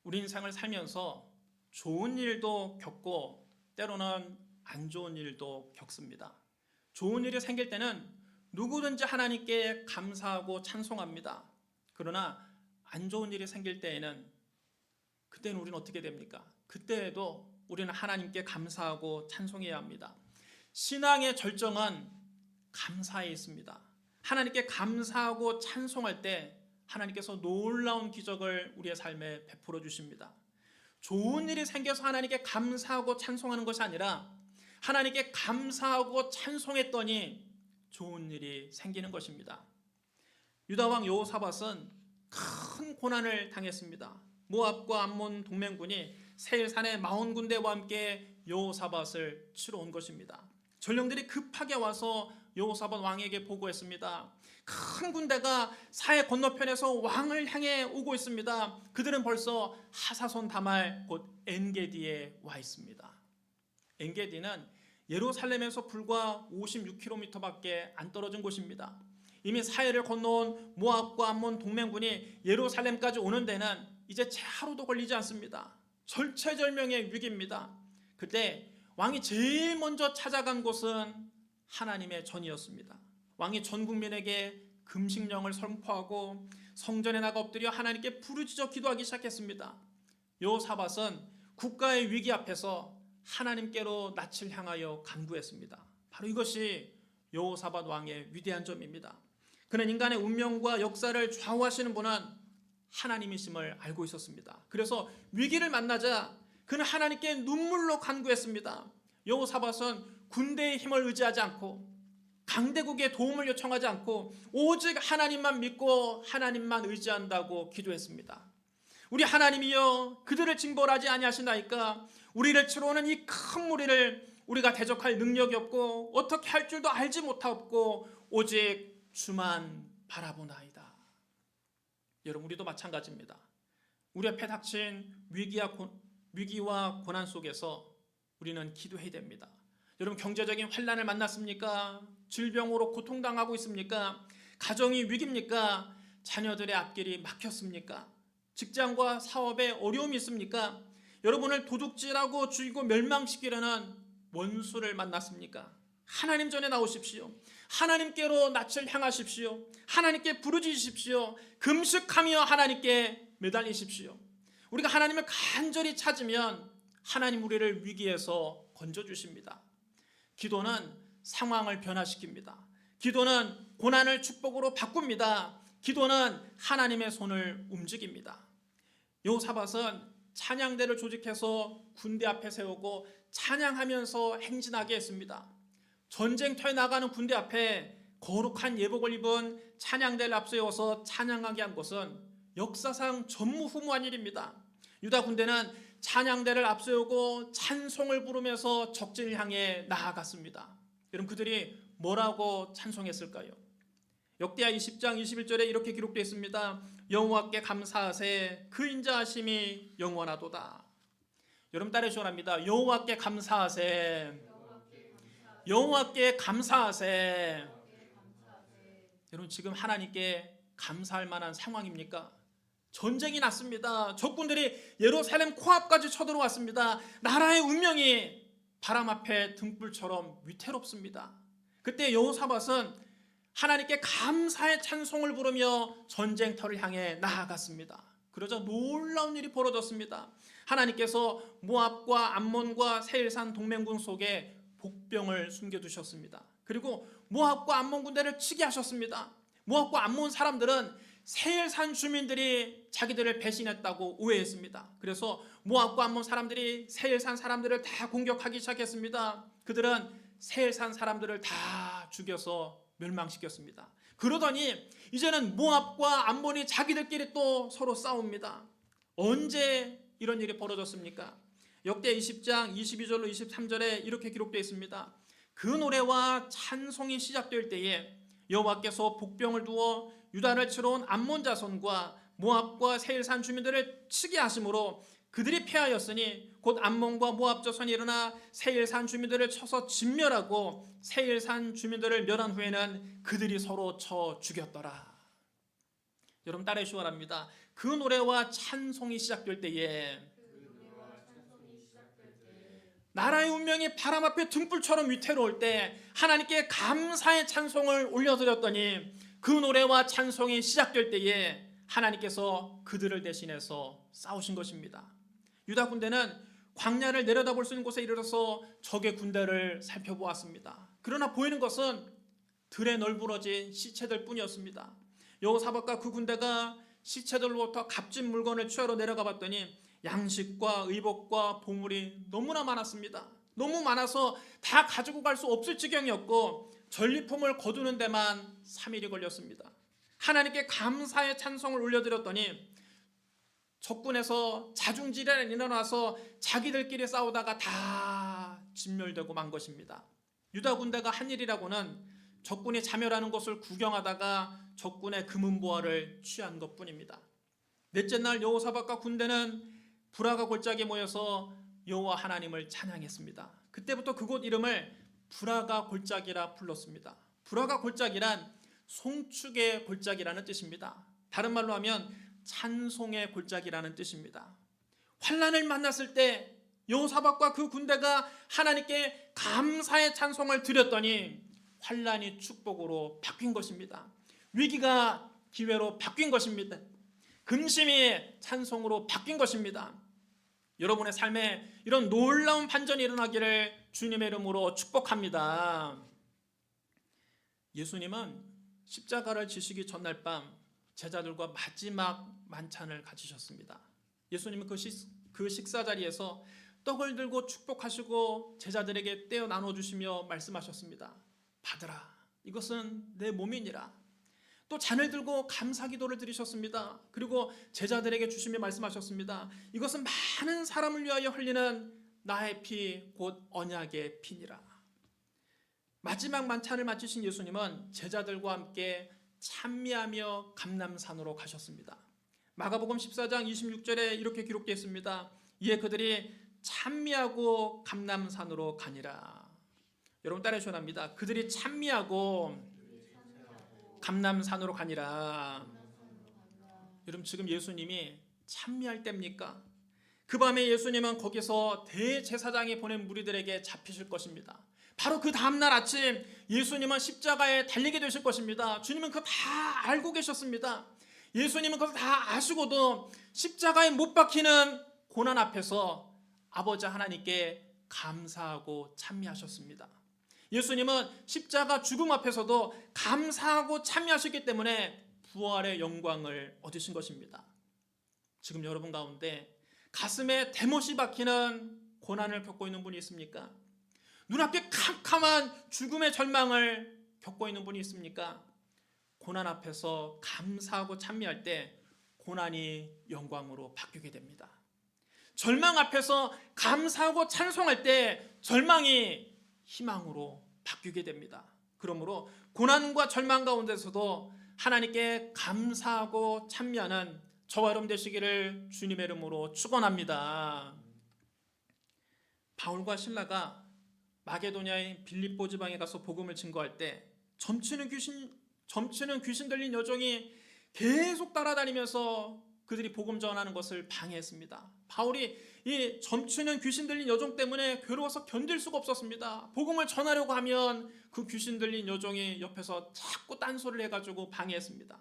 우리 인생을 살면서 좋은 일도 겪고 때로는 안 좋은 일도 겪습니다. 좋은 일이 생길 때는 누구든지 하나님께 감사하고 찬송합니다. 그러나 안 좋은 일이 생길 때에는 그때는 우리는 어떻게 됩니까? 그때에도 우리는 하나님께 감사하고 찬송해야 합니다. 신앙의 절정은 감사에 있습니다. 하나님께 감사하고 찬송할 때 하나님께서 놀라운 기적을 우리의 삶에 베풀어 주십니다. 좋은 일이 생겨서 하나님께 감사하고 찬송하는 것이 아니라 하나님께 감사하고 찬송했더니 좋은 일이 생기는 것입니다. 유다왕 여호사밧은 큰 고난을 당했습니다. 모압과 암몬 동맹군이 세일산의 40군대와 함께 여호사밧을 치러 온 것입니다. 전령들이 급하게 와서 여호사밧 왕에게 보고했습니다. 큰 군대가 사해 건너편에서 왕을 향해 오고 있습니다. 그들은 벌써 하사손 다말 곧 엔게디에 와 있습니다. 엔게디는 예루살렘에서 불과 56km밖에 안 떨어진 곳입니다. 이미 사해를 건너온 모압과 암몬 동맹군이 예루살렘까지 오는 데는 이제 채 하루도 걸리지 않습니다. 절체절명의 위기입니다. 그때 왕이 제일 먼저 찾아간 곳은 하나님의 전이었습니다. 왕이 전 국민에게 금식령을 선포하고 성전에 나가 엎드려 하나님께 부르짖어 기도하기 시작했습니다. 여호사밧은 국가의 위기 앞에서 하나님께로 낯을 향하여 간구했습니다. 바로 이것이 여호사밧 왕의 위대한 점입니다. 그는 인간의 운명과 역사를 좌우하시는 분은 하나님이심을 알고 있었습니다. 그래서 위기를 만나자 그는 하나님께 눈물로 간구했습니다. 여호사밧은 군대의 힘을 의지하지 않고 강대국의 도움을 요청하지 않고 오직 하나님만 믿고 하나님만 의지한다고 기도했습니다. 우리 하나님이여 그들을 징벌하지 아니하시나이까. 우리를 치러 오는 이 큰 무리를 우리가 대적할 능력이 없고 어떻게 할 줄도 알지 못하고 오직 주만 바라보나이다. 여러분, 우리도 마찬가지입니다. 우리 앞에 닥친 위기와 고난 속에서 우리는 기도해야 됩니다. 여러분, 경제적인 환난을 만났습니까? 질병으로 고통당하고 있습니까? 가정이 위기입니까? 자녀들의 앞길이 막혔습니까? 직장과 사업에 어려움이 있습니까? 여러분을 도둑질하고 죽이고 멸망시키려는 원수를 만났습니까? 하나님 전에 나오십시오. 하나님께로 낯을 향하십시오. 하나님께 부르짖으십시오. 금식하며 하나님께 매달리십시오. 우리가 하나님을 간절히 찾으면 하나님 우리를 위기에서 건져주십니다. 기도는 상황을 변화시킵니다. 기도는 고난을 축복으로 바꿉니다. 기도는 하나님의 손을 움직입니다. 여호사밧은 찬양대를 조직해서 군대 앞에 세우고 찬양하면서 행진하게 했습니다. 전쟁터에 나가는 군대 앞에 거룩한 예복을 입은 찬양대를 앞세워서 찬양하게 한 것은 역사상 전무후무한 일입니다. 유다 군대는 찬양대를 앞세우고 찬송을 부르면서 적진을 향해 나아갔습니다. 여러분, 그들이 뭐라고 찬송했을까요? 역대하 20장 21절에 이렇게 기록되어 있습니다. 여호와께 감사하세 그 인자하심이 영원하도다. 여러분, 따라 주원합니다. 여호와께 감사하세. 여호와께 감사하세. 여러분, 지금 하나님께 감사할 만한 상황입니까? 전쟁이 났습니다. 적군들이 예루살렘 코앞까지 쳐들어왔습니다. 나라의 운명이 바람 앞에 등불처럼 위태롭습니다. 그때 여호사밧은 하나님께 감사의 찬송을 부르며 전쟁터를 향해 나아갔습니다. 그러자 놀라운 일이 벌어졌습니다. 하나님께서 모압과 암몬과 세일산 동맹군 속에 복병을 숨겨두셨습니다. 그리고 모압과 암몬 군대를 치게 하셨습니다. 모압과 암몬 사람들은 세일산 주민들이 자기들을 배신했다고 오해했습니다. 그래서 모압과 암몬 사람들이 세일산 사람들을 다 공격하기 시작했습니다. 그들은 세일산 사람들을 다 죽여서 멸망시켰습니다. 그러더니 이제는 모압과 암몬이 자기들끼리 또 서로 싸웁니다. 언제 이런 일이 벌어졌습니까? 역대 20장 22절로 23절에 이렇게 기록되어 있습니다. 그 노래와 찬송이 시작될 때에 여호와께서 복병을 두어 유다를 치러 온 암몬 자손과 모압과 세일산 주민들을 치게 하심으로 그들이 패하였으니 곧 암몬과 모압 자손이 일어나 세일산 주민들을 쳐서 진멸하고 세일산 주민들을 멸한 후에는 그들이 서로 쳐 죽였더라. 여러분, 따라해 주시기 바랍니다. 그 노래와 찬송이 시작될 때에 나라의 운명이 바람 앞에 등불처럼 위태로울 때 하나님께 감사의 찬송을 올려드렸더니 그 노래와 찬송이 시작될 때에 하나님께서 그들을 대신해서 싸우신 것입니다. 유다 군대는 광야를 내려다볼 수 있는 곳에 이르러서 적의 군대를 살펴보았습니다. 그러나 보이는 것은 들에 널브러진 시체들 뿐이었습니다. 여호사밧과 그 군대가 시체들로부터 값진 물건을 취하러 내려가 봤더니 양식과 의복과 보물이 너무나 많았습니다. 너무 많아서 다 가지고 갈 수 없을 지경이었고 전리품을 거두는 데만 3일이 걸렸습니다. 하나님께 감사의 찬송을 올려드렸더니 적군에서 자중질환이 일어나서 자기들끼리 싸우다가 다 진멸되고 만 것입니다. 유다 군대가 한 일이라고는 적군이 자멸하는 것을 구경하다가 적군의 금은보화를 취한 것뿐입니다. 넷째 날 여호사밧과 군대는 브라가 골짜기에 모여서 여호와 하나님을 찬양했습니다. 그때부터 그곳 이름을 브라가 골짜기라 불렀습니다. 브라가 골짜기란 송축의 골짜기라는 뜻입니다. 다른 말로 하면 찬송의 골짜기라는 뜻입니다. 환난을 만났을 때 여호사밧과 그 군대가 하나님께 감사의 찬송을 드렸더니 환난이 축복으로 바뀐 것입니다. 위기가 기회로 바뀐 것입니다. 근심이 찬송으로 바뀐 것입니다. 여러분의 삶에 이런 놀라운 반전이 일어나기를 주님의 이름으로 축복합니다. 예수님은 십자가를 지시기 전날 밤 제자들과 마지막 만찬을 가지셨습니다. 예수님은 그 식사 자리에서 떡을 들고 축복하시고 제자들에게 떼어 나눠주시며 말씀하셨습니다. 받으라, 이것은 내 몸이니라. 또 잔을 들고 감사 기도를 드리셨습니다. 그리고 제자들에게 주시며 말씀하셨습니다. 이것은 많은 사람을 위하여 흘리는 나의 피, 곧 언약의 피니라. 마지막 만찬을 마치신 예수님은 제자들과 함께 찬미하며 감람산으로 가셨습니다. 마가복음 14장 26절에 이렇게 기록되어 있습니다. 이에 그들이 찬미하고 감람산으로 가니라. 여러분 따라해 주셔야 합니다. 그들이 찬미하고 감람산으로 가니라. 여러분 지금 예수님이 찬미할 때입니까? 그 밤에 예수님은 거기서 대제사장이 보낸 무리들에게 잡히실 것입니다. 바로 그 다음날 아침 예수님은 십자가에 달리게 되실 것입니다. 주님은 그거 다 알고 계셨습니다. 예수님은 그거 다 아시고도 십자가에 못 박히는 고난 앞에서 아버지 하나님께 감사하고 찬미하셨습니다. 예수님은 십자가 죽음 앞에서도 감사하고 찬미하셨기 때문에 부활의 영광을 얻으신 것입니다. 지금 여러분 가운데 가슴에 대못이 박히는 고난을 겪고 있는 분이 있습니까? 눈앞에 캄캄한 죽음의 절망을 겪고 있는 분이 있습니까? 고난 앞에서 감사하고 찬미할 때 고난이 영광으로 바뀌게 됩니다. 절망 앞에서 감사하고 찬송할 때 절망이 희망으로 바뀌게 됩니다. 그러므로 고난과 절망 가운데서도 하나님께 감사하고 찬미하는 저와 여러분 되시기를 주님의 이름으로 축원합니다. 바울과 실라가 마게도냐의 빌립보 지방에 가서 복음을 증거할 때 점치는 귀신 들린 여종이 계속 따라다니면서 그들이 복음 전하는 것을 방해했습니다. 바울이 이 점치는 귀신 들린 여종 때문에 괴로워서 견딜 수가 없었습니다. 복음을 전하려고 하면 그 귀신 들린 여종이 옆에서 자꾸 딴소리를 해가지고 방해했습니다.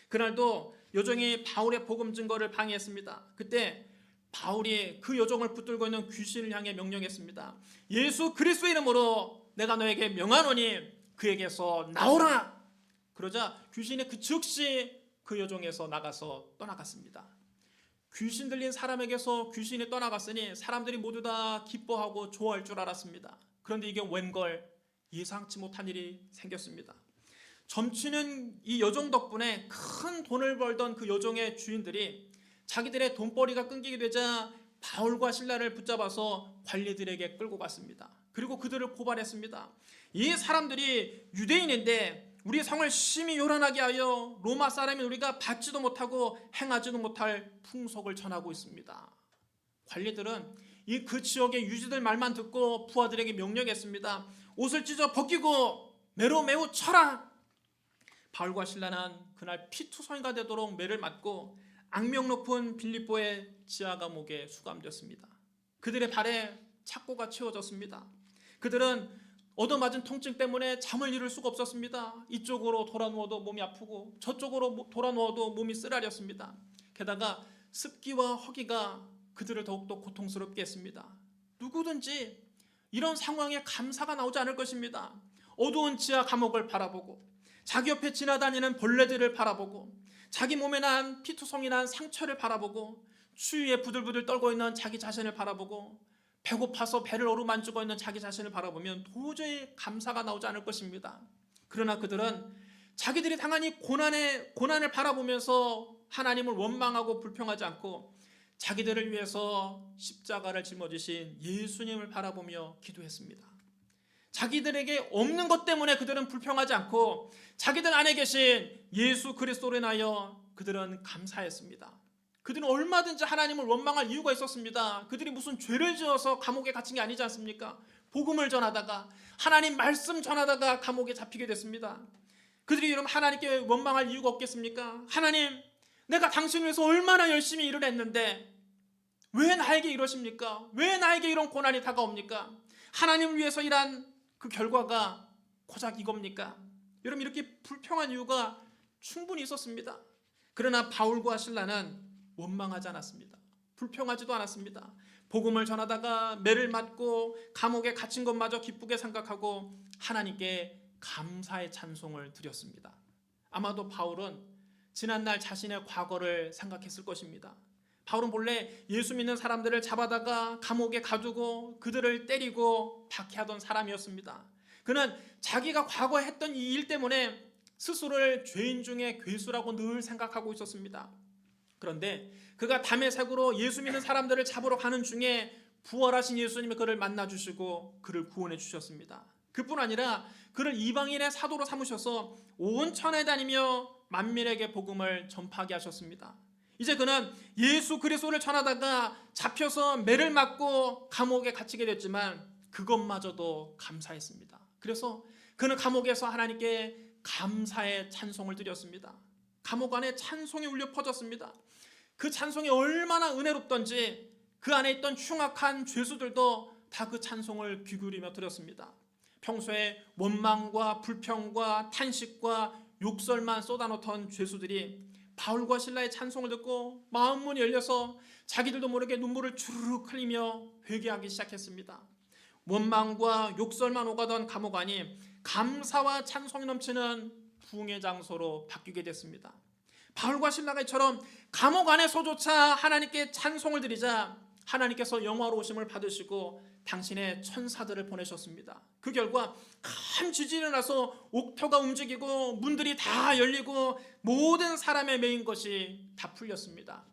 그날도 여종이 바울의 복음 증거를 방해했습니다. 그때 바울이 그 여종을 붙들고 있는 귀신을 향해 명령했습니다. 예수 그리스도의 이름으로 내가 너에게 명하노니 그에게서 나오라. 그러자 귀신이 그 즉시 그 여종에서 나가서 떠나갔습니다. 귀신 들린 사람에게서 귀신이 떠나갔으니 사람들이 모두 다 기뻐하고 좋아할 줄 알았습니다. 그런데 이게 웬걸 예상치 못한 일이 생겼습니다. 점치는 이 여종 덕분에 큰 돈을 벌던 그 여종의 주인들이 자기들의 돈벌이가 끊기게 되자 바울과 실라를 붙잡아서 관리들에게 끌고 갔습니다. 그리고 그들을 고발했습니다. 이 사람들이 유대인인데 우리 성을 심히 요란하게 하여 로마 사람인 우리가 받지도 못하고 행하지도 못할 풍속을 전하고 있습니다. 관리들은 이 그 지역의 유지들 말만 듣고 부하들에게 명령했습니다. 옷을 찢어 벗기고 매로 매우 쳐라. 바울과 실라는 그날 피투성이가 되도록 매를 맞고 악명 높은 빌립보의 지하 감옥에 수감되었습니다. 그들의 발에 착고가 채워졌습니다. 그들은 얻어맞은 통증 때문에 잠을 이룰 수가 없었습니다. 이쪽으로 돌아 누워도 몸이 아프고 저쪽으로 돌아 누워도 몸이 쓰라렸습니다. 게다가 습기와 허기가 그들을 더욱더 고통스럽게 했습니다. 누구든지 이런 상황에 감사가 나오지 않을 것입니다. 어두운 지하 감옥을 바라보고 자기 옆에 지나다니는 벌레들을 바라보고 자기 몸에 난 피투성이 난 상처를 바라보고 추위에 부들부들 떨고 있는 자기 자신을 바라보고 배고파서 배를 어루만지고 있는 자기 자신을 바라보면 도저히 감사가 나오지 않을 것입니다. 그러나 그들은 자기들이 당한 이 고난을 바라보면서 하나님을 원망하고 불평하지 않고 자기들을 위해서 십자가를 짊어지신 예수님을 바라보며 기도했습니다. 자기들에게 없는 것 때문에 그들은 불평하지 않고 자기들 안에 계신 예수 그리스도로 인하여 그들은 감사했습니다. 그들은 얼마든지 하나님을 원망할 이유가 있었습니다. 그들이 무슨 죄를 지어서 감옥에 갇힌 게 아니지 않습니까? 복음을 전하다가 하나님 말씀 전하다가 감옥에 잡히게 됐습니다. 그들이 이러면 하나님께 원망할 이유가 없겠습니까? 하나님, 내가 당신을 위해서 얼마나 열심히 일을 했는데 왜 나에게 이러십니까? 왜 나에게 이런 고난이 다가옵니까? 하나님을 위해서 일한 그 결과가 고작 이겁니까? 여러분, 이렇게 불평한 이유가 충분히 있었습니다. 그러나 바울과 실라는 원망하지 않았습니다. 불평하지도 않았습니다. 복음을 전하다가 매를 맞고 감옥에 갇힌 것마저 기쁘게 생각하고 하나님께 감사의 찬송을 드렸습니다. 아마도 바울은 지난날 자신의 과거를 생각했을 것입니다. 바울은 본래 예수 믿는 사람들을 잡아다가 감옥에 가두고 그들을 때리고 박해하던 사람이었습니다. 그는 자기가 과거에 했던 이 일 때문에 스스로를 죄인 중에 괴수라고 늘 생각하고 있었습니다. 그런데 그가 다메섹으로 예수 믿는 사람들을 잡으러 가는 중에 부활하신 예수님이 그를 만나주시고 그를 구원해 주셨습니다. 그뿐 아니라 그를 이방인의 사도로 삼으셔서 온 천하에 다니며 만민에게 복음을 전파하게 하셨습니다. 이제 그는 예수 그리스도를 전하다가 잡혀서 매를 맞고 감옥에 갇히게 됐지만 그것마저도 감사했습니다. 그래서 그는 감옥에서 하나님께 감사의 찬송을 드렸습니다. 감옥 안에 찬송이 울려 퍼졌습니다. 그 찬송이 얼마나 은혜롭던지 그 안에 있던 흉악한 죄수들도 다 그 찬송을 귀기울이며 드렸습니다. 평소에 원망과 불평과 탄식과 욕설만 쏟아놓던 죄수들이 바울과 실라의 찬송을 듣고 마음문이 열려서 자기들도 모르게 눈물을 주르륵 흘리며 회개하기 시작했습니다. 원망과 욕설만 오가던 감옥 안이 감사와 찬송이 넘치는 부흥의 장소로 바뀌게 됐습니다. 바울과 실라가 이처럼 감옥 안에서조차 하나님께 찬송을 드리자 하나님께서 영화로우심을 받으시고 당신의 천사들을 보내셨습니다. 그 결과 큰 지진이 나서 옥토가 움직이고 문들이 다 열리고 모든 사람의 매인 것이 다 풀렸습니다.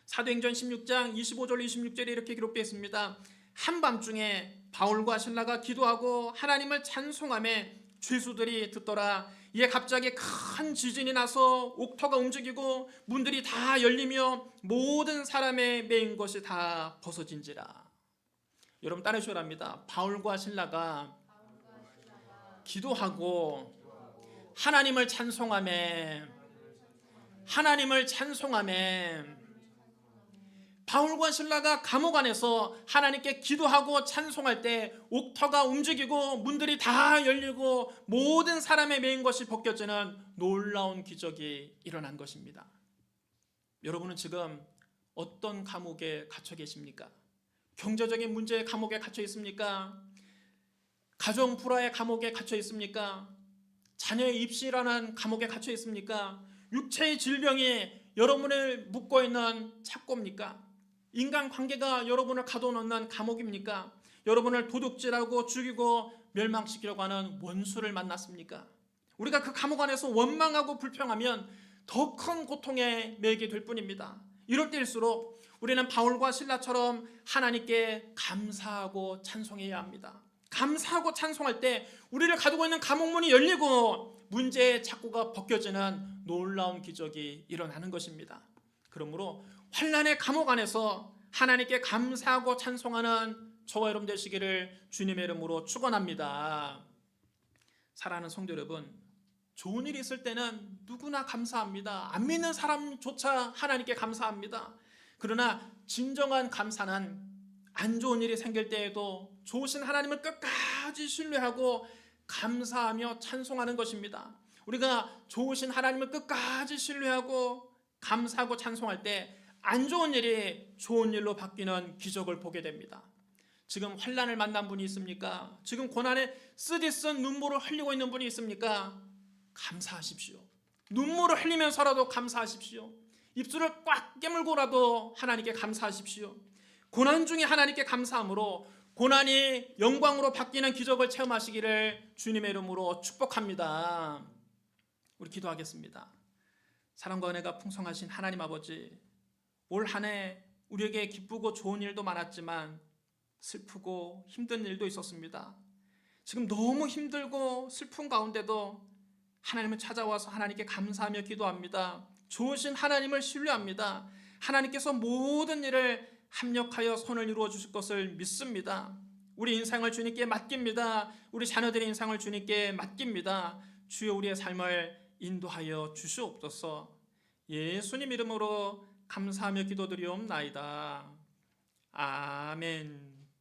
사도행전 16장 25절 26절에 이렇게 기록되어 있습니다. 한밤중에 바울과 실라가 기도하고 하나님을 찬송하며 죄수들이 듣더라. 이에 갑자기 큰 지진이 나서 옥토가 움직이고 문들이 다 열리며 모든 사람의 매인 것이 다 벗어진지라. 여러분 따르시오랍니다. 바울과 실라가 기도하고 하나님을 찬송하며 바울과 실라가 감옥 안에서 하나님께 기도하고 찬송할 때 옥토가 움직이고 문들이 다 열리고 모든 사람의 매인 것이 벗겨지는 놀라운 기적이 일어난 것입니다. 여러분은 지금 어떤 감옥에 갇혀 계십니까? 경제적인 문제의 감옥에 갇혀 있습니까? 가정 불화의 감옥에 갇혀 있습니까? 자녀의 입시라는 감옥에 갇혀 있습니까? 육체의 질병이 여러분을 묶고 있는 착고입니까? 인간관계가 여러분을 가둬놓는 감옥입니까? 여러분을 도둑질하고 죽이고 멸망시키려고 하는 원수를 만났습니까? 우리가 그 감옥 안에서 원망하고 불평하면 더 큰 고통에 매이게 될 뿐입니다. 이럴 때일수록 우리는 바울과 실라처럼 하나님께 감사하고 찬송해야 합니다. 감사하고 찬송할 때 우리를 가두고 있는 감옥문이 열리고 문제의 착고가 벗겨지는 놀라운 기적이 일어나는 것입니다. 그러므로 환난의 감옥 안에서 하나님께 감사하고 찬송하는 저와 여러분 되시기를 주님의 이름으로 축원합니다. 사랑하는 성도 여러분, 좋은 일이 있을 때는 누구나 감사합니다. 안 믿는 사람조차 하나님께 감사합니다. 그러나 진정한 감사는 안 좋은 일이 생길 때에도 좋으신 하나님을 끝까지 신뢰하고 감사하며 찬송하는 것입니다. 우리가 좋으신 하나님을 끝까지 신뢰하고 감사하고 찬송할 때 안 좋은 일이 좋은 일로 바뀌는 기적을 보게 됩니다. 지금 환난을 만난 분이 있습니까? 지금 고난에 쓰디쓴 눈물을 흘리고 있는 분이 있습니까? 감사하십시오. 눈물을 흘리면서라도 감사하십시오. 입술을 꽉 깨물고라도 하나님께 감사하십시오. 고난 중에 하나님께 감사함으로 고난이 영광으로 바뀌는 기적을 체험하시기를 주님의 이름으로 축복합니다. 우리 기도하겠습니다. 사랑과 은혜가 풍성하신 하나님 아버지, 올 한 해 우리에게 기쁘고 좋은 일도 많았지만 슬프고 힘든 일도 있었습니다. 지금 너무 힘들고 슬픈 가운데도 하나님을 찾아와서 하나님께 감사하며 기도합니다. 좋으신 하나님을 신뢰합니다. 하나님께서 모든 일을 합력하여 선을 이루어 주실 것을 믿습니다. 우리 인생을 주님께 맡깁니다. 우리 자녀들의 인생을 주님께 맡깁니다. 주여 우리의 삶을 인도하여 주시옵소서. 예수님 이름으로 감사하며 기도드리옵나이다. 아멘.